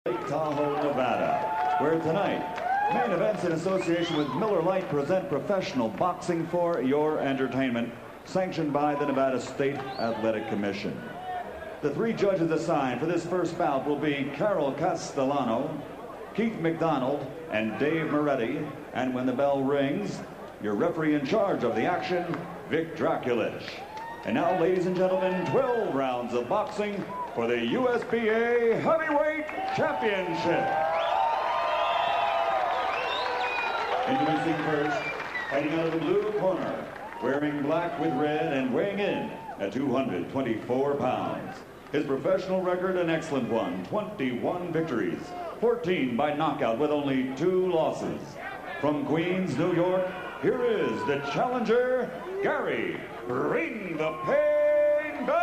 Lake Tahoe, Nevada, where tonight, main events in association with Miller Lite present professional boxing for your entertainment, sanctioned by the Nevada State Athletic Commission. The three judges assigned for this first bout will be Carol Castellano, Keith McDonald, and Dave Moretti. And when the bell rings, your referee in charge of the action, Vic Draculich. And now, ladies and gentlemen, 12 rounds of boxing for the USBA Heavyweight Championship. Introducing first, fighting out of the blue corner, wearing black with red and weighing in at 224 pounds. His professional record, an excellent one, 21 victories, 14 by knockout with only 2 losses. From Queens, New York, here is the challenger, Garry "Bring the Pain" Bell.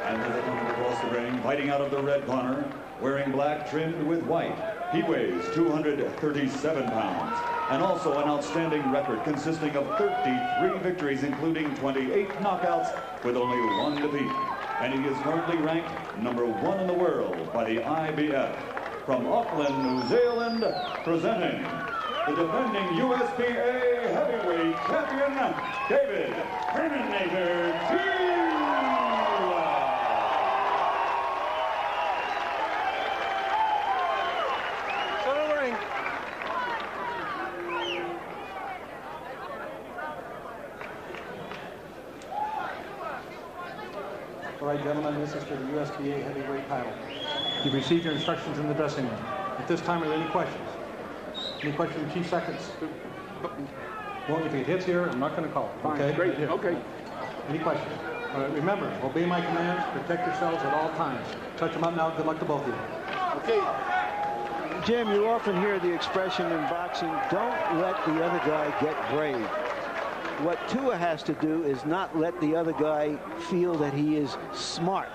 And as they come across the ring, fighting out of the red corner, wearing black trimmed with white, he weighs 237 pounds, and also an outstanding record consisting of 33 victories, including 28 knockouts with only 1 defeat. And he is currently ranked #1 in the world by the IBF. From Auckland, New Zealand, presenting the defending USBA Heavyweight Champion, Дэвид Tuа. All right, gentlemen, this is for the USBA heavyweight title. You've received your instructions in the dressing room. At this time, are there any questions? Any questions, Chief Seconds? Well, if it hits here, I'm not going to call it. Fine, okay? great, okay. Any questions? All right, remember, obey my commands, protect yourselves at all times. Touch them up now. Good luck to both of you. Okay. Jim, you often hear the expression in boxing, don't let the other guy get brave. What Tua has to do is not let the other guy feel that he is smart.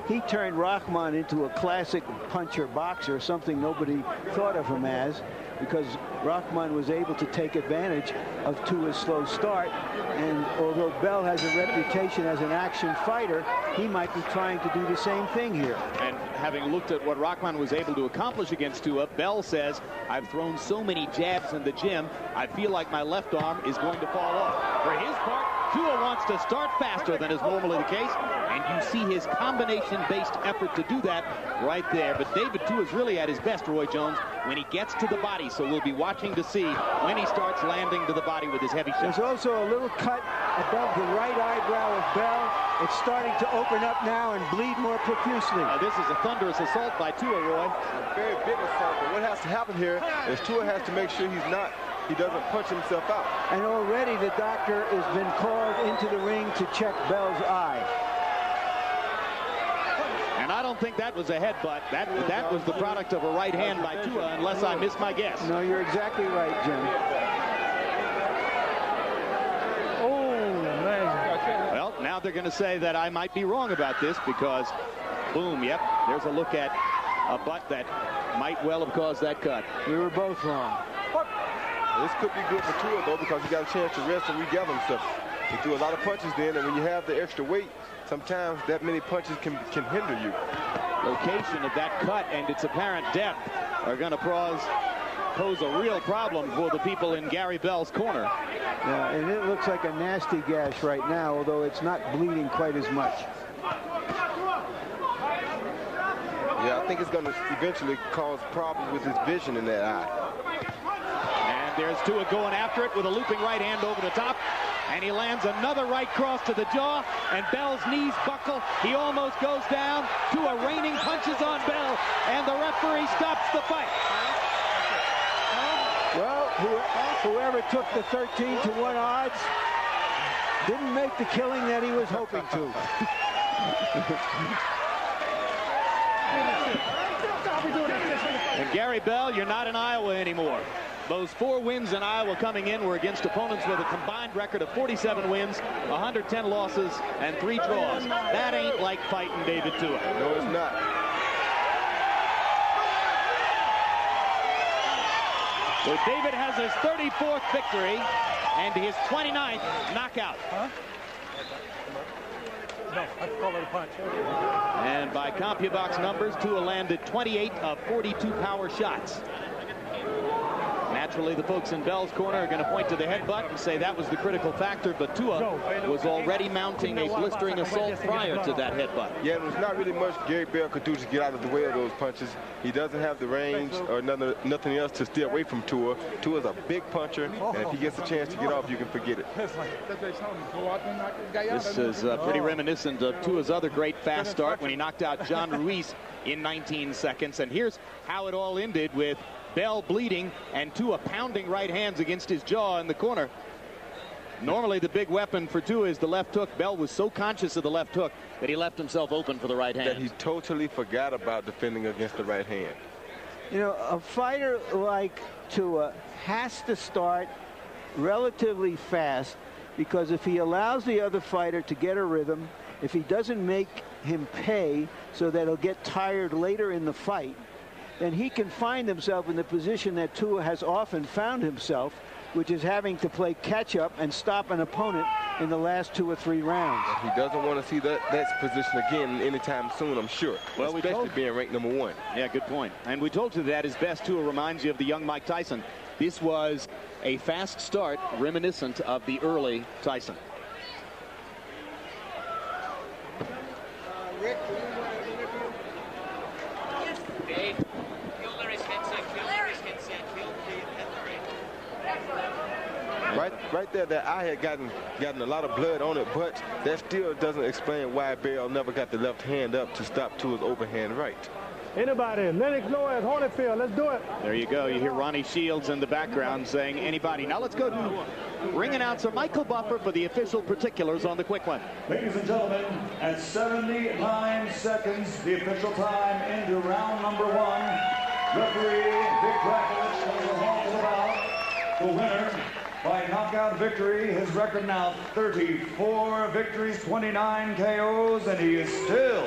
He turned Rahman into a classic puncher boxer, something nobody thought of him as, because Rahman was able to take advantage of Tua's slow start. And although Bell has a reputation as an action fighter, he might be trying to do the same thing here. And having looked at what Rahman was able to accomplish against Tua, Bell says, I've thrown so many jabs in the gym, I feel like my left arm is going to fall off. For his part, Tua wants to start faster than is normally the case, and you see his combination-based effort to do that right there. But Дэвид Туа is really at his best, Roy Jones, when he gets to the body, so we'll be watching to see when he starts landing to the body with his heavy shot. There's also a little cut above the right eyebrow of Bell. It's starting to open up now and bleed more profusely. Now, this is a thunderous assault by Tua, Roy. A very big assault, but what has to happen here is Tua has to make sure he doesn't punch himself out. And already the doctor has been called into the ring to check Bell's eye. And I don't think that was a headbutt. That was the product of a right hand by Tua, unless I missed my guess. No, you're exactly right, Jim. Well, now they're going to say that I might be wrong about this because, boom, yep, there's a look at a butt that might well have caused that cut. We were both wrong. This could be good for Tua, though, because he got a chance to rest and regather himself. He threw a lot of punches then, and when you have the extra weight, sometimes that many punches can hinder you. Location of that cut and its apparent depth are going to pose a real problem for the people in Garry Bell's corner. Yeah, and it looks like a nasty gash right now, although it's not bleeding quite as much. Yeah, I think it's going to eventually cause problems with his vision in that eye. And there's Tua going after it with a looping right hand over the top. And he lands another right cross to the jaw, and Bell's knees buckle. He almost goes down. Tua raining punches on Bell, and the referee stops the fight. Well, whoever took the 13-1 odds didn't make the killing that he was hoping to. And Garry Bell, you're not in Iowa anymore. Those 4 wins in Iowa coming in were against opponents with a combined record of 47 wins, 110 losses, and 3 draws. That ain't like fighting Дэвид Туа. No, it's not. So Дэвид has his 34th victory and his 29th knockout. And by CompuBox numbers, Tua landed 28 of 42 power shots. Naturally, the folks in Bell's corner are going to point to the headbutt and say that was the critical factor, but Tua was already mounting a blistering assault prior to that headbutt. Yeah, there's not really much Garry Bell could do to get out of the way of those punches. He doesn't have the range or nothing else to stay away from Tua. Tua's a big puncher, and if he gets a chance to get off, you can forget it. This is pretty reminiscent of Tua's other great fast start when he knocked out John Ruiz in 19 seconds. And here's how it all ended, with Bell bleeding and Tua pounding right hands against his jaw in the corner. Normally the big weapon for Tua is the left hook. Bell was so conscious of the left hook that he left himself open for the right hand. That he totally forgot about defending against the right hand. You know, a fighter like Tua has to start relatively fast, because if he allows the other fighter to get a rhythm, if he doesn't make him pay so that he'll get tired later in the fight, then he can find himself in the position that Tua has often found himself, which is having to play catch-up and stop an opponent in the last 2 or 3 rounds. He doesn't want to see that position again anytime soon, I'm sure. Well, especially being ranked #1. Yeah, good point. And we told you that his best Tua reminds you of the young Mike Tyson. This was a fast start reminiscent of the early Tyson. Rick, Right there, that eye had gotten a lot of blood on it, but that still doesn't explain why Bell never got the left hand up to stop Tua's overhand right. Anybody? Lennox Lewis, Holyfield, let's do it. There you go. You hear Ronnie Shields in the background saying anybody. Now let's go to ring announcer Michael Buffer for the official particulars on the quick one. Ladies and gentlemen, at 79 seconds, the official time into round number 1. Referee Vic Dracovic has a halt about the winner by knockout victory. His record now 34 victories, 29 KOs, and he is still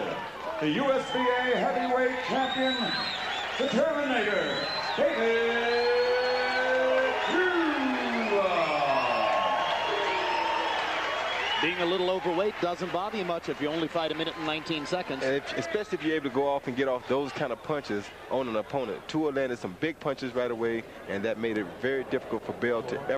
the USBA heavyweight champion, the Terminator, Дэвид Tuа. Being a little overweight doesn't bother you much if you only fight 1 minute and 19 seconds. And especially if you're able to go off and get off those kind of punches on an opponent. Tua landed some big punches right away, and that made it very difficult for Bell to ever